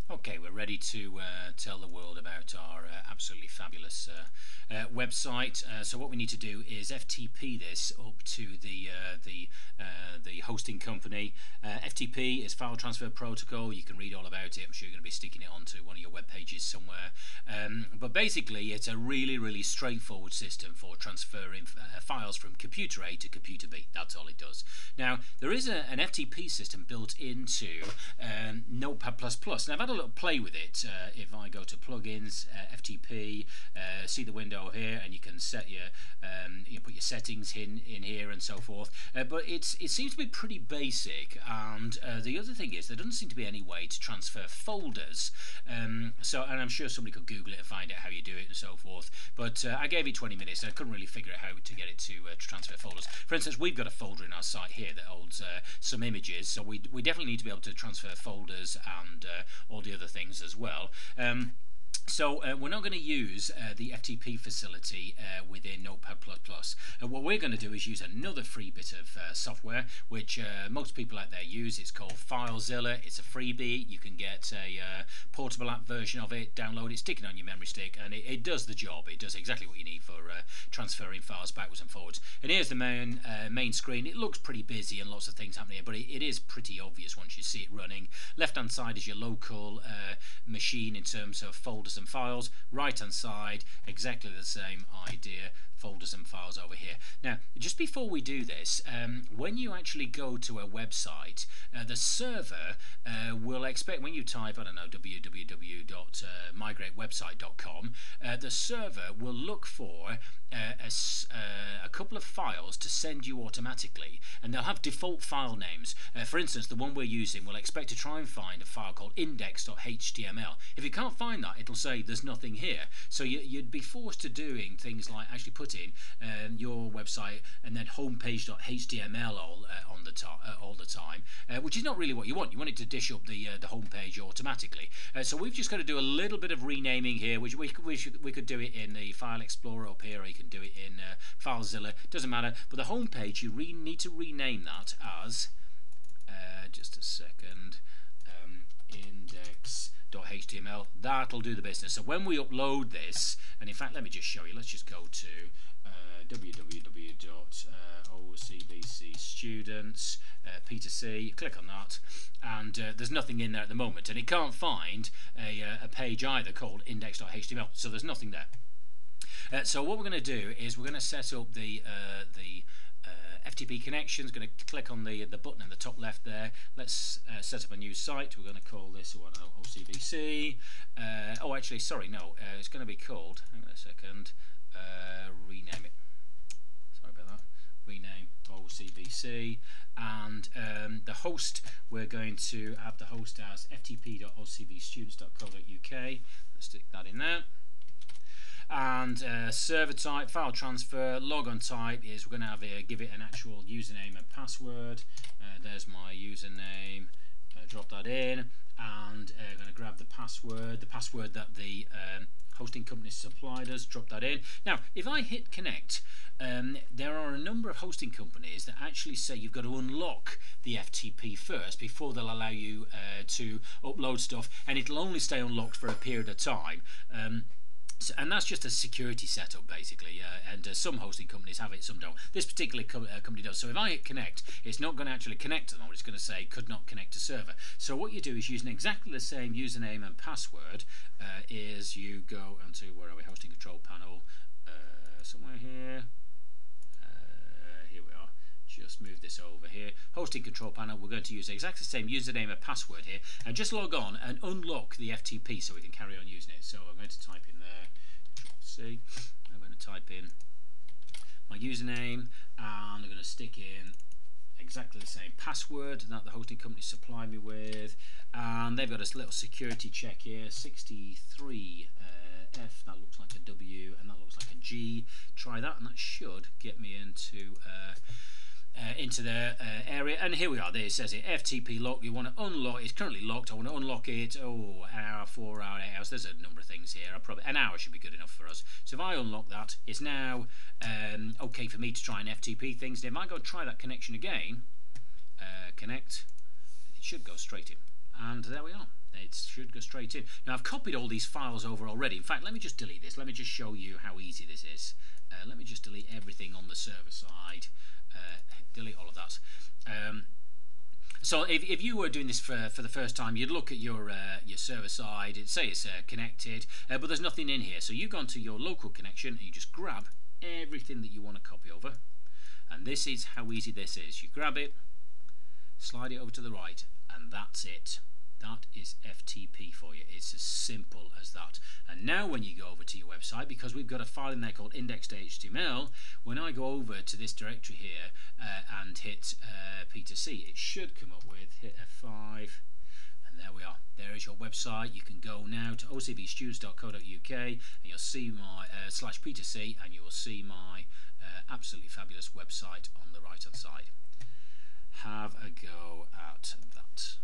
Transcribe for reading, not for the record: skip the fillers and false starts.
Okay, we're ready to tell the world about our absolutely fabulous website. So what we need to do is FTP this up to the hosting company. FTP is File Transfer Protocol. You can read all about it. I'm sure you're going to be sticking it onto one of your web pages somewhere. But basically, it's a really straightforward system for transferring files from computer A to computer B. That's all it does. Now, there is an FTP system built into Notepad++. Now, I've had a little play with it. If I go to plugins, FTP, see the window here, and you can set your you put your settings in here and so forth. But it seems to be pretty basic. And the other thing is there doesn't seem to be any way to transfer folders. And I'm sure somebody could Google it and find out how you do it and so forth. But I gave it 20 minutes and I couldn't really figure out how to get it to transfer folders. For instance, we've got a folder in our site here that holds some images, so we definitely need to be able to transfer folders and all the other things as well. So we're not going to use the FTP facility within Notepad++. What we're going to do is use another free bit of software which most people out there use. It's called FileZilla. It's a freebie. You can get a portable app version of it, download it, stick it on your memory stick, and it does the job. It does exactly what you need for transferring files backwards and forwards. And here's the main screen. It looks pretty busy and lots of things happening here, but it is pretty obvious once you see it running. Left hand side is your local machine in terms of folders and files. Right hand side, exactly the same idea, folders and files over here. Now, just before we do this, when you actually go to a website, the server will expect, when you type, I don't know, www.migratewebsite.com, the server will look for a couple of files to send you automatically, and they'll have default file names. For instance, the one we're using will expect to try and find a file called index.html. If you can't find that, it'll say there's nothing here. So you'd be forced to doing things like actually putting your website and then homepage.html all the time, which is not really what you want. You want it to dish up the homepage automatically. So we've just got to do a little bit of renaming here, which we could do it in the File Explorer up here, or you can do it in FileZilla. Doesn't matter. But the homepage, you need to rename that as just a second. Index.html. That'll do the business. So when we upload this, and in fact, let me just show you. Let's just go to www.ocbcstudents P2C. Click on that, and there's nothing in there at the moment, and it can't find a page either called index.html. So there's nothing there. So what we're going to do is we're going to set up the FTP connections. Going to click on the button in the top left there. Let's set up a new site. We're going to call this OCBC. Oh, actually, sorry, no. It's going to be called. Hang on a second. Rename it. Sorry about that. Rename OCBC, and the host, we're going to have the host as ftp.ocbstudents.co.uk. Let's stick that in there. And server type, file transfer, logon type is we're going to give it an actual username and password. There's my username. Drop that in, and I'm going to grab the password that the hosting company supplied us. Drop that in. Now, if I hit connect, there are a number of hosting companies that actually say you've got to unlock the FTP first before they'll allow you to upload stuff, and it'll only stay unlocked for a period of time. And that's just a security setup, basically, and some hosting companies have it, some don't. This particular company does. So if I hit connect, it's not going to actually connect to them. It's going to say could not connect to server. So what you do is using exactly the same username and password is you go onto, where are we, hosting control panel, somewhere here. Here we are. Just move this over here. Hosting control panel, we're going to use exactly the same username and password here, and just log on and unlock the FTP so we can carry on using it. So I'm going to type in there, C. I'm going to type in my username, and I'm going to stick in exactly the same password that the hosting company supplied me with, and they've got a little security check here, 63 F, that looks like a W, and that looks like a G. Try that, and that should get me into their area. And here we are. There it says it, FTP lock. You want to unlock. It's currently locked. I want to unlock it. Oh, an hour, 4 hour, 8 hours. There's a number of things here. Probably an hour should be good enough for us. So if I unlock that, it's now okay for me to try and FTP things. And if I go try that connection again, connect, it should go straight in. And there we are. It should go straight in. Now I've copied all these files over already. In fact, let me just delete this. Let me just show you how easy this is. Let me just delete everything on the server side. Delete all of that. So if you were doing this for the first time, you'd look at your server side. It'd say it's connected, but there's nothing in here. So you go onto your local connection and you just grab everything that you want to copy over. And this is how easy this is. You grab it, slide it over to the right, and that's it. That is FTP for you. It's as simple as that. And now when you go over to your website, because we've got a file in there called index.html, when I go over to this directory here and hit P2C, it should come up with, hit F5, and there we are. There is your website. You can go now to ocvstudios.co.uk and you'll see my /P2C, and you will see my absolutely fabulous website on the right hand side. Have a go at that.